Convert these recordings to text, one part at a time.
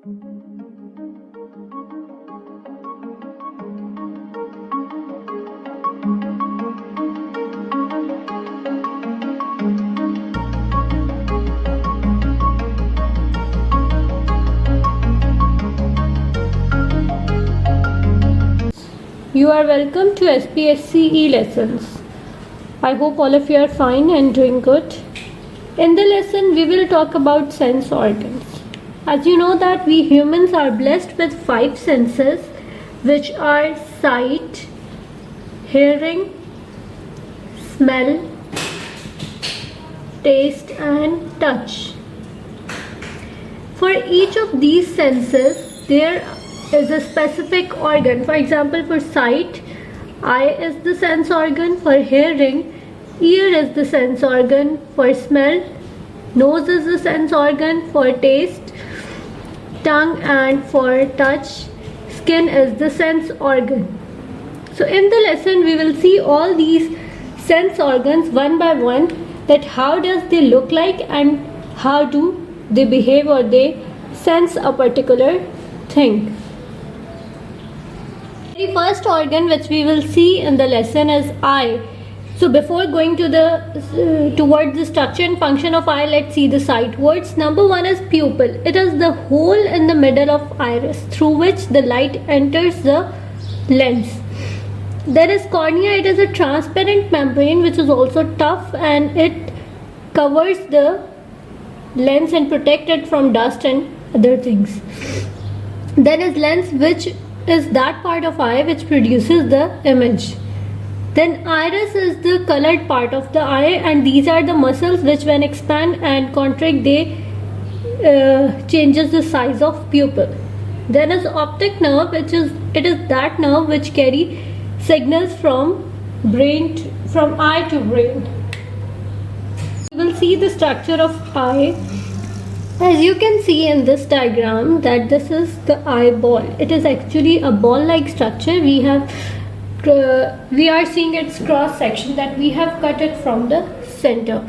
You are welcome to SPSCE lessons. I hope all of you are fine and doing good. In the lesson, we will talk about sense organs. As you know that we humans are blessed with 5 senses, which are sight, hearing, smell, taste and touch. For each of these senses, there is a specific organ. For example, for sight, eye is the sense organ. For hearing, ear is the sense organ. For smell, nose is the sense organ. For taste, tongue, and for touch, skin is the sense organ. So in the lesson, we will see all these sense organs one by one, that how does they look like and how do they behave or they sense a particular thing. The first organ which we will see in the lesson is eye. So before going to towards the structure and function of eye, let's see the sight words. Number 1 is pupil. It is the hole in the middle of iris through which the light enters the lens. There is cornea. It is a transparent membrane which is also tough and it covers the lens and protect it from dust and other things. Then is lens, which is that part of eye which produces the image. Then iris is the colored part of the eye, and these are the muscles which when expand and contract they changes the size of pupil. Then is optic nerve, which is that nerve which carry signals from eye to brain. We will see the structure of eye. As you can see in this diagram that this is the eyeball. It is actually a ball-like structure. We are seeing its cross section, that we have cut it from the center.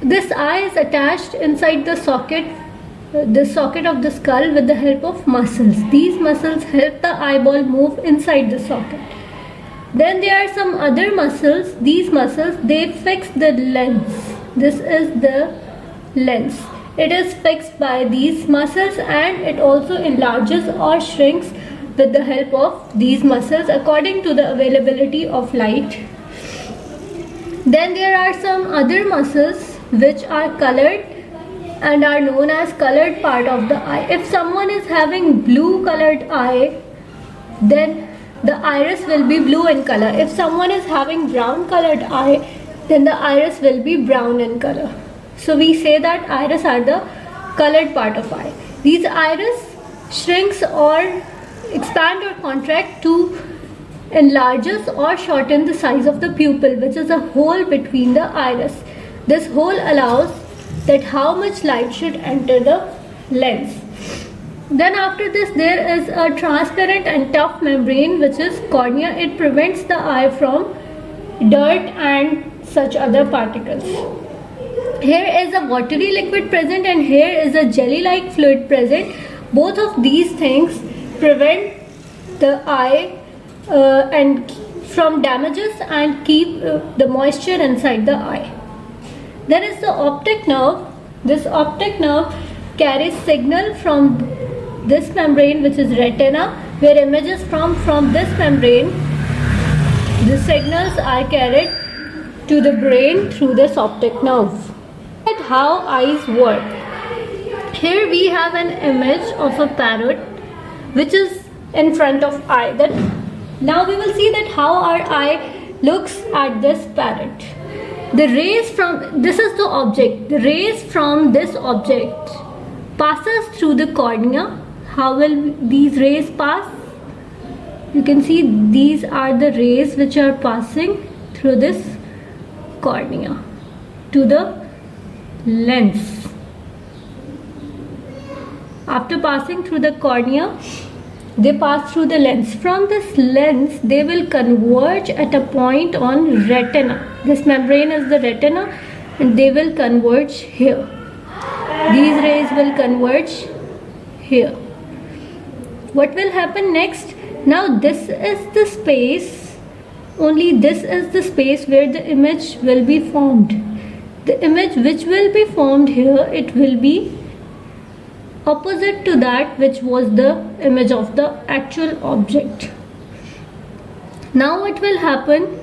This eye is attached inside the socket of the skull with the help of muscles. These muscles help the eyeball move inside the socket. Then there are some other muscles. These muscles, they fix the lens. This is the lens. It is fixed by these muscles and it also enlarges or shrinks with the help of these muscles according to the availability of light. Then there are some other muscles which are colored and are known as colored part of the eye. If someone is having blue colored eye, then the iris will be blue in color. If someone is having brown colored eye, then the iris will be brown in color. So we say that iris are the colored part of eye. These iris shrinks or expand or contract to enlarges or shorten the size of the pupil, which is a hole between the iris. This hole allows that how much light should enter the lens. Then after this there is a transparent and tough membrane which is cornea. It prevents the eye from dirt and such other particles. Here is a watery liquid present and here is a jelly-like fluid present. Both of these things prevent the eye and from damages and keep the moisture inside the eye. There is the optic nerve. This optic nerve carries signal from this membrane which is retina, where images from this membrane, the signals are carried to the brain through this optic nerve. At how eyes work. Here we have an image of a parrot which is in front of eye. Now we will see that how our eye looks at this parrot. The rays from this is the object. The rays from this object passes through the cornea. How will these rays pass? You can see these are the rays which are passing through this cornea to the lens. After passing through the cornea, they pass through the lens. From this lens, they will converge at a point on retina. This membrane is the retina and they will converge here. These rays will converge here. What will happen next? Now this is the space, only this is the space where the image will be formed. The image which will be formed here, it will be opposite to that which was the image of the actual object. Now what will happen?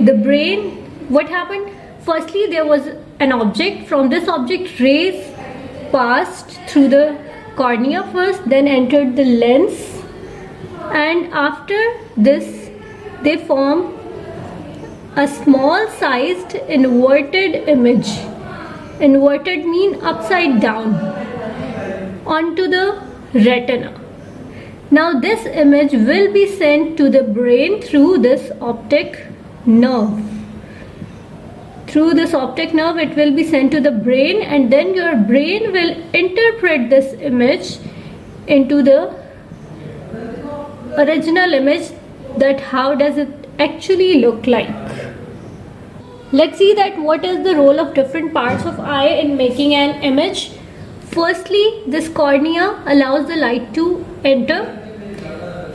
The brain, what happened? Firstly, there was an object. From this object, rays passed through the cornea first, then entered the lens, and after this they form a small sized inverted image. Inverted mean upside down, onto the retina. Now this image will be sent to the brain through this optic nerve. Through this optic nerve it will be sent to the brain, and then your brain will interpret this image into the original image, that how does it actually look like. Let's see that what is the role of different parts of eye in making an image. Firstly, this cornea allows the light to enter.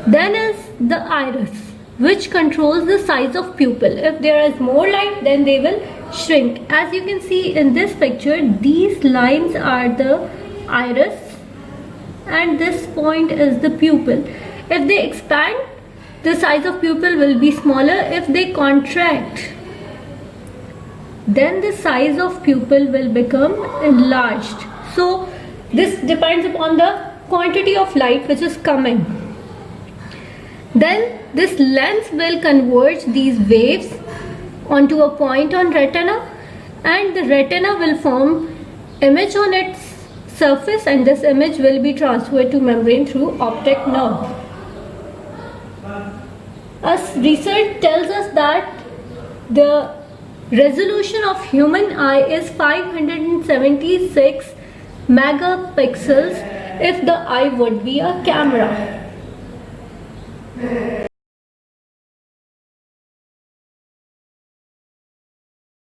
Then is the iris, which controls the size of pupil. If there is more light, then they will shrink. As you can see in this picture, these lines are the iris and this point is the pupil. If they expand, the size of pupil will be smaller. If they contract, then the size of pupil will become enlarged. So this depends upon the quantity of light which is coming. Then this lens will converge these waves onto a point on retina, and the retina will form image on its surface, and this image will be transferred to membrane through optic nerve. As research tells us that the resolution of human eye is 576 megapixels if the eye would be a camera.